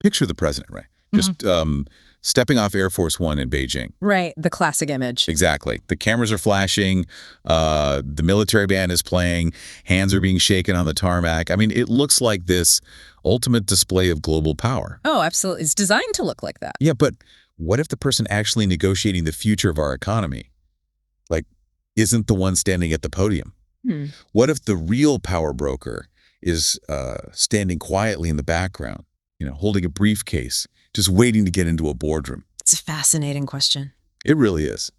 picture the president, right? Just stepping off Air Force One in Beijing. Right, the classic image. Exactly. The cameras are flashing, the military band is playing, hands are being shaken on the tarmac. I mean, it looks like this ultimate display of global power. Oh, absolutely. It's designed to look like that. Yeah, but what if the person actually negotiating the future of our economy, isn't the one standing at the podium? What if the real power broker is standing quietly in the background, holding a briefcase, just waiting to get into a boardroom? It's a fascinating question. It really is.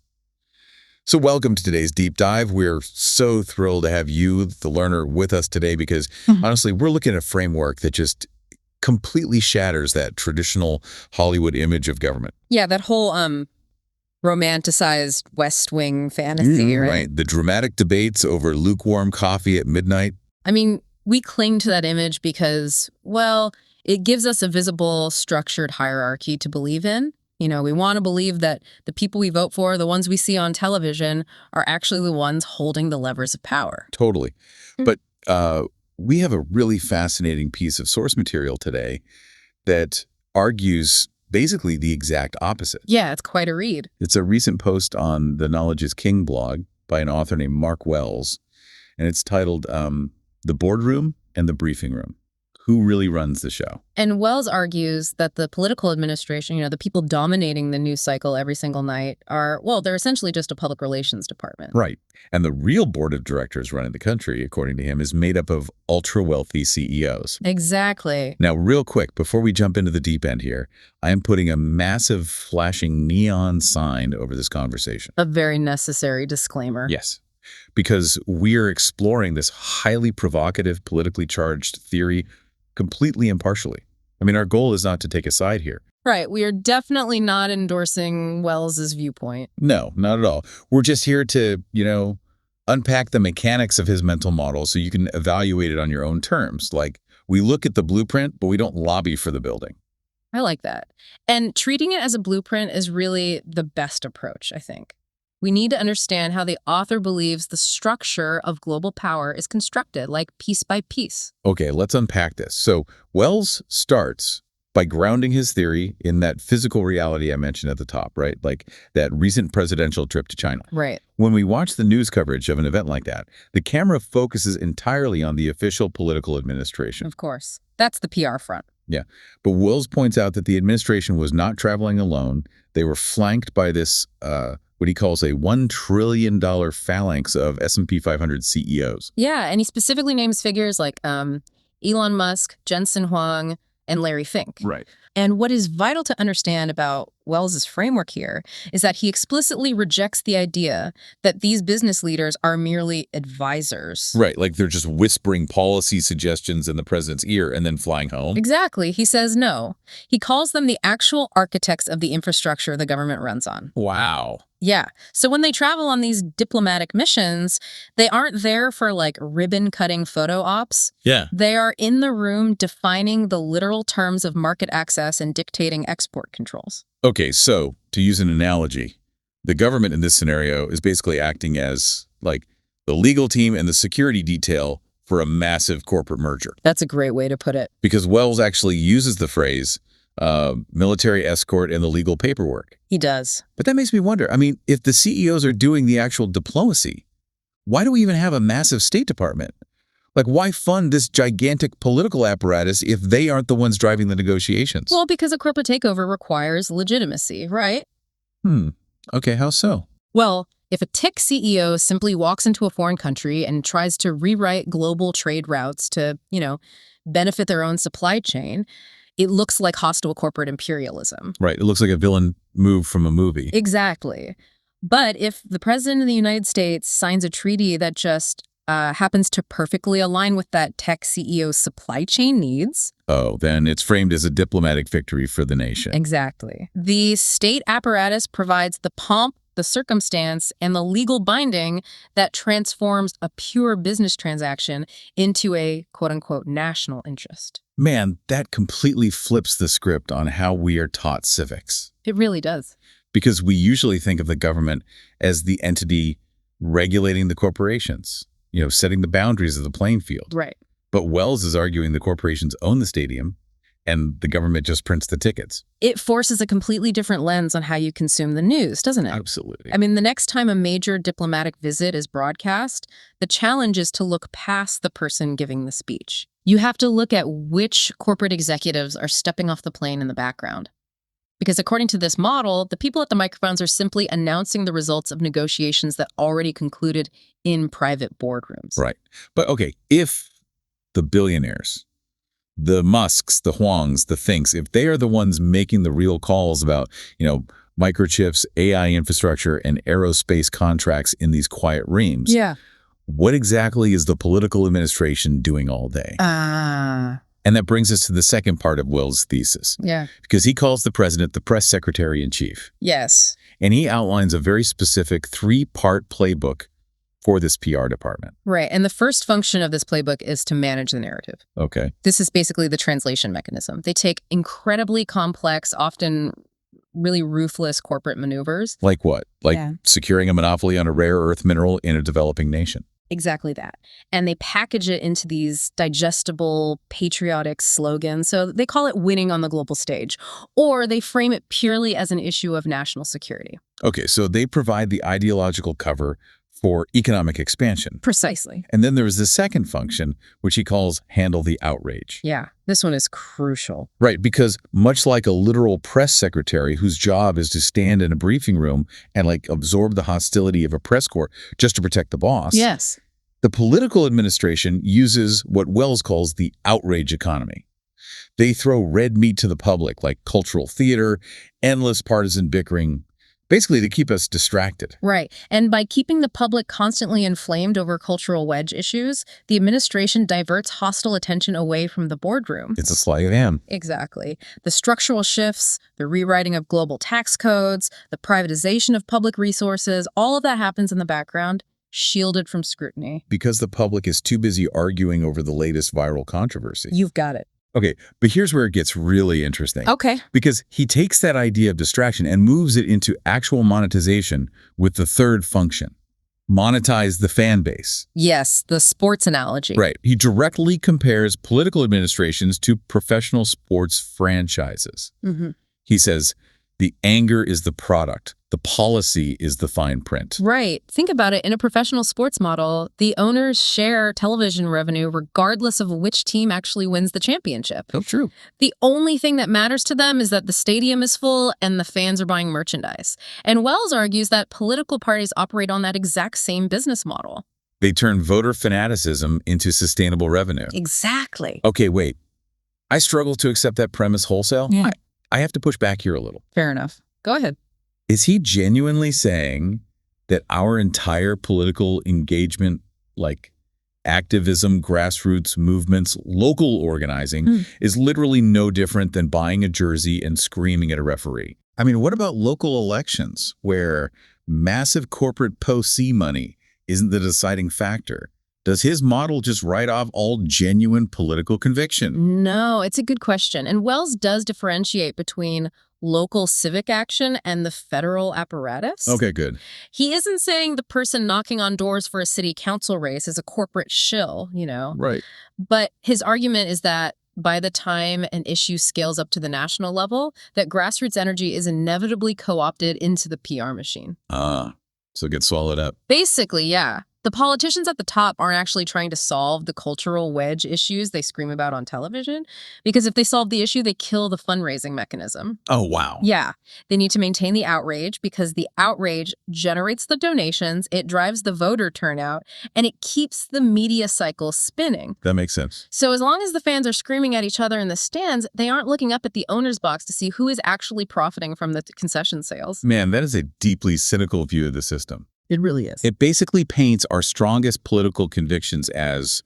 So welcome to today's deep dive. We're so thrilled to have you, the learner, with us today because honestly, we're looking at a framework that just completely shatters that traditional Hollywood image of government. Yeah, that whole romanticized West Wing fantasy, right? Right. The dramatic debates over lukewarm coffee at midnight. I mean, we cling to that image because, well, it gives us a visible, structured hierarchy to believe in. We want to believe that the people we vote for, the ones we see on television, are actually the ones holding the levers of power. Totally. But we have a really fascinating piece of source material today that argues basically the exact opposite. Yeah, it's quite a read. It's a recent post on the Knowledge is King blog by an author named Mark Wells, and it's titled The Boardroom and the Briefing Room. Who really runs the show? And Wells argues that the political administration, the people dominating the news cycle every single night they're essentially just a public relations department. Right. And the real board of directors running the country, according to him, is made up of ultra-wealthy CEOs. Exactly. Now, real quick, before we jump into the deep end here, I am putting a massive flashing neon sign over this conversation. A very necessary disclaimer. Yes. Because we are exploring this highly provocative, politically charged theory completely impartially. I mean, our goal is not to take a side here. Right. We are definitely not endorsing Wells's viewpoint. No, not at all. We're just here to, unpack the mechanics of his mental model so you can evaluate it on your own terms. Like, we look at the blueprint, but we don't lobby for the building. I like that. And treating it as a blueprint is really the best approach, I think. We need to understand how the author believes the structure of global power is constructed, like piece by piece. Okay, let's unpack this. So Wells starts by grounding his theory in that physical reality I mentioned at the top, right? Like that recent presidential trip to China. Right. When we watch the news coverage of an event like that, the camera focuses entirely on the official political administration. Of course. That's the PR front. Yeah. But Wells points out that the administration was not traveling alone. They were flanked by this what he calls a $1 trillion phalanx of S&P 500 CEOs. Yeah, and he specifically names figures like Elon Musk, Jensen Huang, and Larry Fink. Right. And what is vital to understand about Wells's framework here is that he explicitly rejects the idea that these business leaders are merely advisors. Right, like they're just whispering policy suggestions in the president's ear and then flying home. Exactly. He says no. He calls them the actual architects of the infrastructure the government runs on. Wow. Yeah. So when they travel on these diplomatic missions, they aren't there for ribbon-cutting photo ops. Yeah. They are in the room defining the literal terms of market access and dictating export controls. Okay, so to use an analogy, the government in this scenario is basically acting as the legal team and the security detail for a massive corporate merger. That's a great way to put it. Because Wells actually uses the phrase military escort and the legal paperwork. He does. But that makes me wonder, I mean, if the CEOs are doing the actual diplomacy, why do we even have a massive State Department? Why fund this gigantic political apparatus if they aren't the ones driving the negotiations? Well, because a corporate takeover requires legitimacy, right? Okay, how so? Well, if a tech CEO simply walks into a foreign country and tries to rewrite global trade routes to, benefit their own supply chain, it looks like hostile corporate imperialism. Right. It looks like a villain move from a movie. Exactly. But if the president of the United States signs a treaty that just happens to perfectly align with that tech CEO's supply chain needs. Oh, then it's framed as a diplomatic victory for the nation. Exactly. The state apparatus provides the pomp, the circumstance, and the legal binding that transforms a pure business transaction into a quote-unquote national interest. Man, that completely flips the script on how we are taught civics. It really does. Because we usually think of the government as the entity regulating the corporations, setting the boundaries of the playing field. Right. But Wells is arguing the corporations own the stadium, and the government just prints the tickets. It forces a completely different lens on how you consume the news, doesn't it? Absolutely. I mean, the next time a major diplomatic visit is broadcast, the challenge is to look past the person giving the speech. You have to look at which corporate executives are stepping off the plane in the background. Because according to this model, the people at the microphones are simply announcing the results of negotiations that already concluded in private boardrooms. Right. But okay, if the billionaires, the Musks, the Huangs, the Thinks, if they are the ones making the real calls about, microchips, AI infrastructure, and aerospace contracts in these quiet reams, what exactly is the political administration doing all day? And that brings us to the second part of Will's thesis. Yeah. Because he calls the president the press secretary-in-chief. Yes. And he outlines a very specific 3-part playbook for this PR department. Right. And the first function of this playbook is to manage the narrative. Okay. This is basically the translation mechanism. They take incredibly complex, often really ruthless corporate maneuvers. Like what? Like securing a monopoly on a rare earth mineral in a developing nation. Exactly that. And they package it into these digestible, patriotic slogans. So they call it winning on the global stage. Or they frame it purely as an issue of national security. Okay, so they provide the ideological cover for economic expansion. Precisely. And then there is the second function, which he calls handle the outrage. Yeah, this one is crucial. Right, because much like a literal press secretary whose job is to stand in a briefing room and absorb the hostility of a press corps just to protect the boss. Yes. The political administration uses what Wells calls the outrage economy. They throw red meat to the public, like cultural theater, endless partisan bickering, basically to keep us distracted. Right. And by keeping the public constantly inflamed over cultural wedge issues, the administration diverts hostile attention away from the boardroom. It's a sleight of hand. Exactly. The structural shifts, the rewriting of global tax codes, the privatization of public resources, all of that happens in the background, shielded from scrutiny. Because the public is too busy arguing over the latest viral controversy. You've got it. Okay, but here's where it gets really interesting. Okay. Because he takes that idea of distraction and moves it into actual monetization with the third function. Monetize the fan base. Yes, the sports analogy. Right. He directly compares political administrations to professional sports franchises. Mm-hmm. He says, the anger is the product. The policy is the fine print. Right. Think about it. In a professional sports model, the owners share television revenue regardless of which team actually wins the championship. Oh, true. The only thing that matters to them is that the stadium is full and the fans are buying merchandise. And Wells argues that political parties operate on that exact same business model. They turn voter fanaticism into sustainable revenue. Exactly. Okay, wait. I struggle to accept that premise wholesale. Yeah. I have to push back here a little. Fair enough. Go ahead. Is he genuinely saying that our entire political engagement, like activism, grassroots movements, local organizing, is literally no different than buying a jersey and screaming at a referee? I mean, what about local elections where massive corporate post-C money isn't the deciding factor? Does his model just write off all genuine political conviction? No, it's a good question. And Wells does differentiate between local civic action and the federal apparatus. Okay, good. He isn't saying the person knocking on doors for a city council race is a corporate shill, Right. But his argument is that by the time an issue scales up to the national level, that grassroots energy is inevitably co-opted into the PR machine. So it gets swallowed up. Basically, yeah. The politicians at the top aren't actually trying to solve the cultural wedge issues they scream about on television, because if they solve the issue, they kill the fundraising mechanism. Oh, wow. Yeah. They need to maintain the outrage because the outrage generates the donations, it drives the voter turnout, and it keeps the media cycle spinning. That makes sense. So as long as the fans are screaming at each other in the stands, they aren't looking up at the owner's box to see who is actually profiting from the concession sales. Man, that is a deeply cynical view of the system. It really is. It basically paints our strongest political convictions as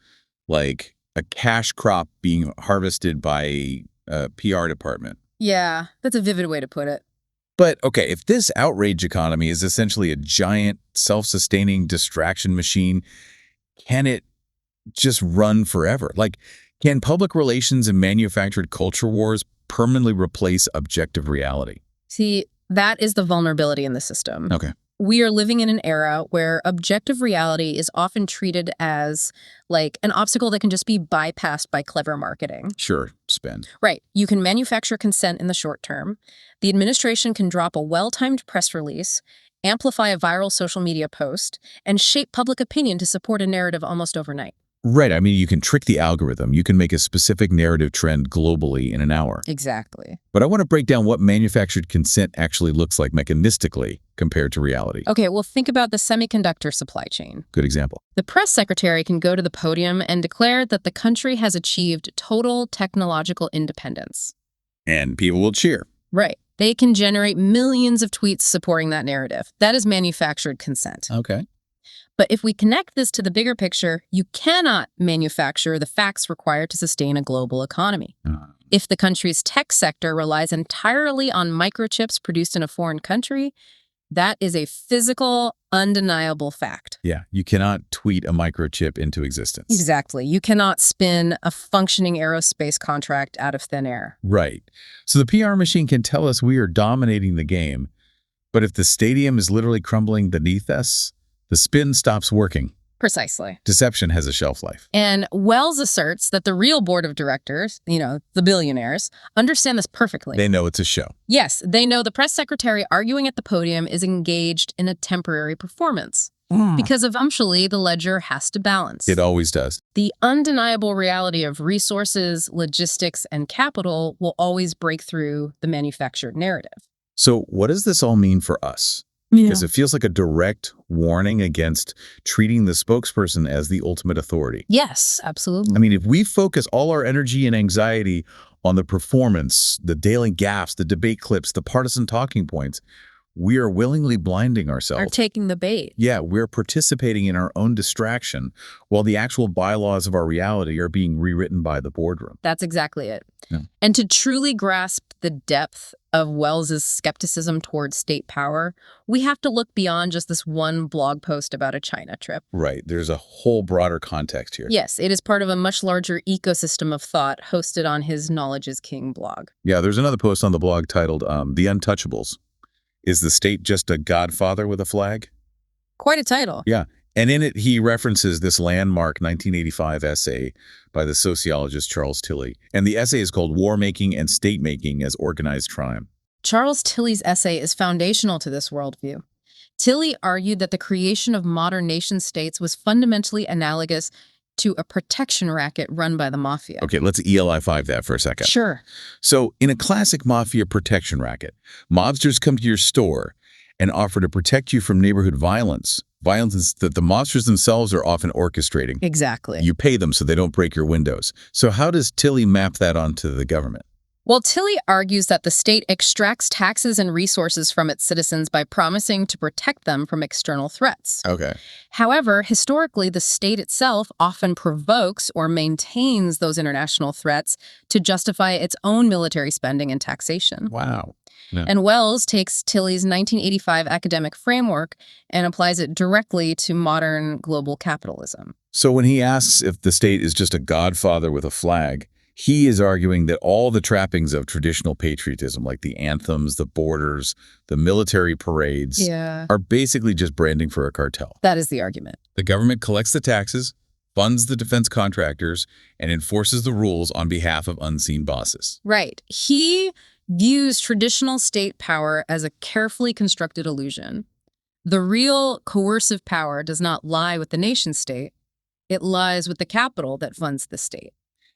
like a cash crop being harvested by a PR department. Yeah, that's a vivid way to put it. But okay, if this outrage economy is essentially a giant self-sustaining distraction machine, can it just run forever? Like, can public relations and manufactured culture wars permanently replace objective reality? See, that is the vulnerability in the system. Okay. We are living in an era where objective reality is often treated as like an obstacle that can just be bypassed by clever marketing. Sure. spin. Right. You can manufacture consent in the short term. The administration can drop a well-timed press release, amplify a viral social media post, and shape public opinion to support a narrative almost overnight. Right. I mean, you can trick the algorithm. You can make a specific narrative trend globally in an hour. Exactly. But I want to break down what manufactured consent actually looks like mechanistically compared to reality. Okay, well, think about the semiconductor supply chain. Good example. The press secretary can go to the podium and declare that the country has achieved total technological independence. And people will cheer. Right. They can generate millions of tweets supporting that narrative. That is manufactured consent. Okay. But if we connect this to the bigger picture, you cannot manufacture the facts required to sustain a global economy. If the country's tech sector relies entirely on microchips produced in a foreign country, that is a physical, undeniable fact. Yeah, you cannot tweet a microchip into existence. Exactly. You cannot spin a functioning aerospace contract out of thin air. Right. So the PR machine can tell us we are dominating the game, but if the stadium is literally crumbling beneath us, the spin stops working. Precisely. Deception has a shelf life. And Wells asserts that the real board of directors, the billionaires, understand this perfectly. They know it's a show. Yes, they know the press secretary arguing at the podium is engaged in a temporary performance. Because eventually the ledger has to balance. It always does. The undeniable reality of resources, logistics, and capital will always break through the manufactured narrative. So what does this all mean for us? Because it feels like a direct warning against treating the spokesperson as the ultimate authority. Yes, absolutely. I mean, if we focus all our energy and anxiety on the performance, the daily gaffes, the debate clips, the partisan talking points, we are willingly blinding ourselves. Are taking the bait. Yeah, we're participating in our own distraction while the actual bylaws of our reality are being rewritten by the boardroom. That's exactly it. Yeah. And to truly grasp the depth of Wells's skepticism towards state power, we have to look beyond just this one blog post about a China trip. Right. There's a whole broader context here. Yes, it is part of a much larger ecosystem of thought hosted on his Knowledge is King blog. Yeah, there's another post on the blog titled The Untouchables. Is the state just a godfather with a flag? Quite a title. Yeah. And in it, he references this landmark 1985 essay by the sociologist Charles Tilly. And the essay is called War Making and State Making as Organized Crime. Charles Tilly's essay is foundational to this worldview. Tilly argued that the creation of modern nation-states was fundamentally analogous to a protection racket run by the mafia. Okay, let's ELI5 that for a second. Sure. So in a classic mafia protection racket, mobsters come to your store and offer to protect you from neighborhood violence. Violence that the mobsters themselves are often orchestrating. Exactly. You pay them so they don't break your windows. So how does Tilly map that onto the government? Well, Tilly argues that the state extracts taxes and resources from its citizens by promising to protect them from external threats. Okay. However, historically, the state itself often provokes or maintains those international threats to justify its own military spending and taxation. Wow. Yeah. And Wells takes Tilly's 1985 academic framework and applies it directly to modern global capitalism. So when he asks if the state is just a godfather with a flag, he is arguing that all the trappings of traditional patriotism, like the anthems, the borders, the military parades, are basically just branding for a cartel. That is the argument. The government collects the taxes, funds the defense contractors, and enforces the rules on behalf of unseen bosses. Right. He views traditional state power as a carefully constructed illusion. The real coercive power does not lie with the nation-state. It lies with the capital that funds the state.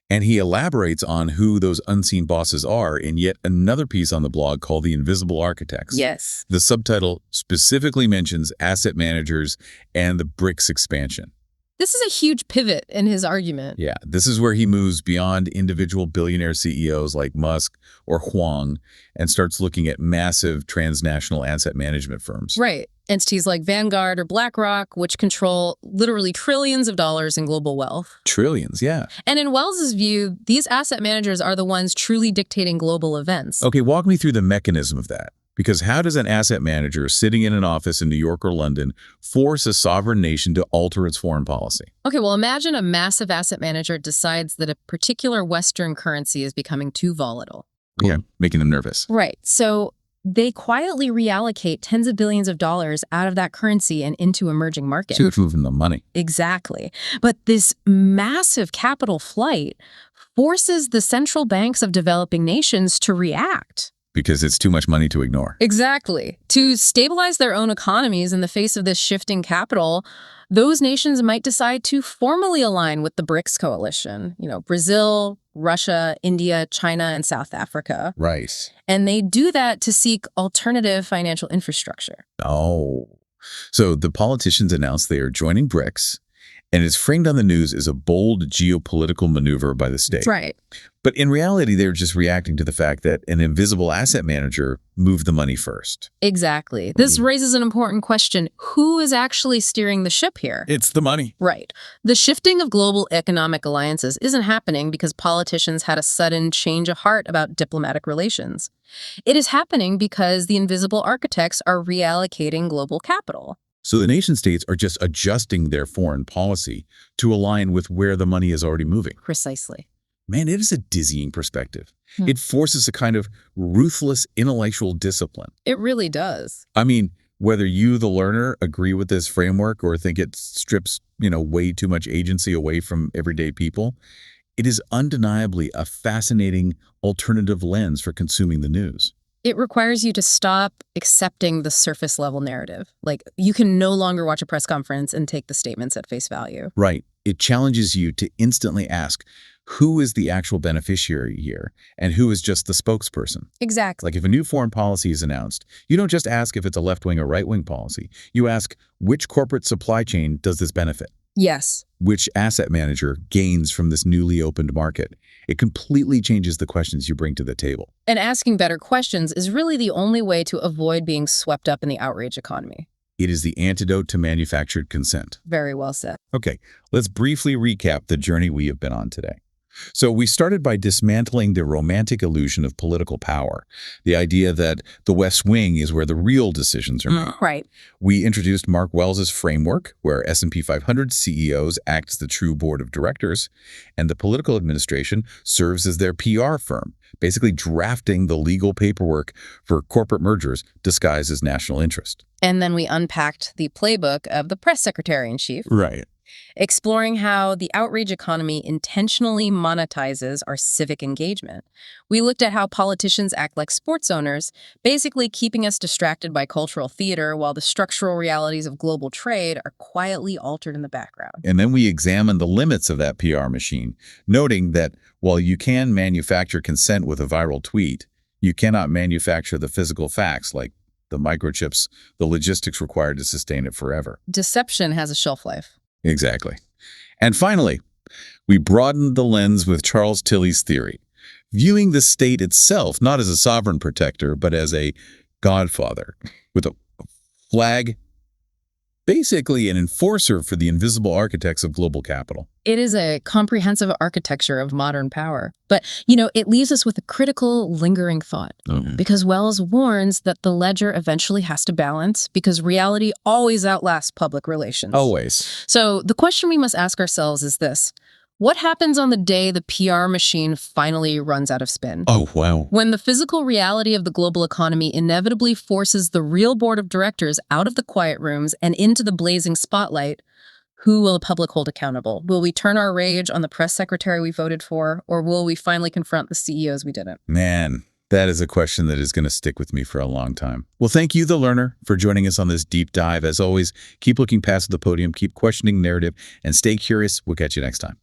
And he elaborates on who those unseen bosses are in yet another piece on the blog called The Invisible Architects. Yes. The subtitle specifically mentions asset managers and the BRICS expansion. This is a huge pivot in his argument. Yeah, this is where he moves beyond individual billionaire CEOs like Musk or Huang and starts looking at massive transnational asset management firms. Right. Entities like Vanguard or BlackRock, which control literally trillions of dollars in global wealth. Trillions, yeah. And in Wells's view, these asset managers are the ones truly dictating global events. Okay, walk me through the mechanism of that. Because how does an asset manager sitting in an office in New York or London force a sovereign nation to alter its foreign policy? Okay, well, imagine a massive asset manager decides that a particular Western currency is becoming too volatile. Yeah, making them nervous. Right. So they quietly reallocate tens of billions of dollars out of that currency and into emerging markets. To moving the money. Exactly. But this massive capital flight forces the central banks of developing nations to react. Because it's too much money to ignore. Exactly. To stabilize their own economies in the face of this shifting capital, those nations might decide to formally align with the BRICS coalition. Brazil, Russia, India, China, and South Africa. Right. And they do that to seek alternative financial infrastructure. Oh. So the politicians announced they are joining BRICS, and it's framed on the news as a bold geopolitical maneuver by the state. That's right. But in reality, they're just reacting to the fact that an invisible asset manager moved the money first. Exactly. This raises an important question. Who is actually steering the ship here? It's the money. Right. The shifting of global economic alliances isn't happening because politicians had a sudden change of heart about diplomatic relations. It is happening because the invisible architects are reallocating global capital. So the nation-states are just adjusting their foreign policy to align with where the money is already moving. Precisely. Man, it is a dizzying perspective. It forces a kind of ruthless intellectual discipline. It really does. I mean, whether you, the learner, agree with this framework or think it strips, way too much agency away from everyday people, it is undeniably a fascinating alternative lens for consuming the news. It requires you to stop accepting the surface level narrative. Like, you can no longer watch a press conference and take the statements at face value. Right. It challenges you to instantly ask, who is the actual beneficiary here and who is just the spokesperson? Exactly. Like if a new foreign policy is announced, you don't just ask if it's a left-wing or right-wing policy. You ask, which corporate supply chain does this benefit? Yes. Which asset manager gains from this newly opened market? It completely changes the questions you bring to the table. And asking better questions is really the only way to avoid being swept up in the outrage economy. It is the antidote to manufactured consent. Very well said. Okay, let's briefly recap the journey we have been on today. So we started by dismantling the romantic illusion of political power, the idea that the West Wing is where the real decisions are made. Right. We introduced Mark Wells's framework, where S&P 500 CEOs act as the true board of directors, and the political administration serves as their PR firm, basically drafting the legal paperwork for corporate mergers disguised as national interest. And then we unpacked the playbook of the press secretary-in-chief. Right. Exploring how the outrage economy intentionally monetizes our civic engagement. We looked at how politicians act like sports owners, basically keeping us distracted by cultural theater while the structural realities of global trade are quietly altered in the background. And then we examined the limits of that PR machine, noting that while you can manufacture consent with a viral tweet, you cannot manufacture the physical facts like the microchips, the logistics required to sustain it forever. Deception has a shelf life. Exactly. And finally, we broadened the lens with Charles Tilley's theory, viewing the state itself not as a sovereign protector, but as a godfather with a flag, basically an enforcer for the invisible architects of global capital. It is a comprehensive architecture of modern power. But, it leaves us with a critical, lingering thought. Because Wells warns that the ledger eventually has to balance because reality always outlasts public relations. Always. So the question we must ask ourselves is this. What happens on the day the PR machine finally runs out of spin? Oh, wow. When the physical reality of the global economy inevitably forces the real board of directors out of the quiet rooms and into the blazing spotlight, who will the public hold accountable? Will we turn our rage on the press secretary we voted for, or will we finally confront the CEOs we didn't? Man, that is a question that is going to stick with me for a long time. Well, thank you, the learner, for joining us on this deep dive. As always, keep looking past the podium, keep questioning narrative, and stay curious. We'll catch you next time.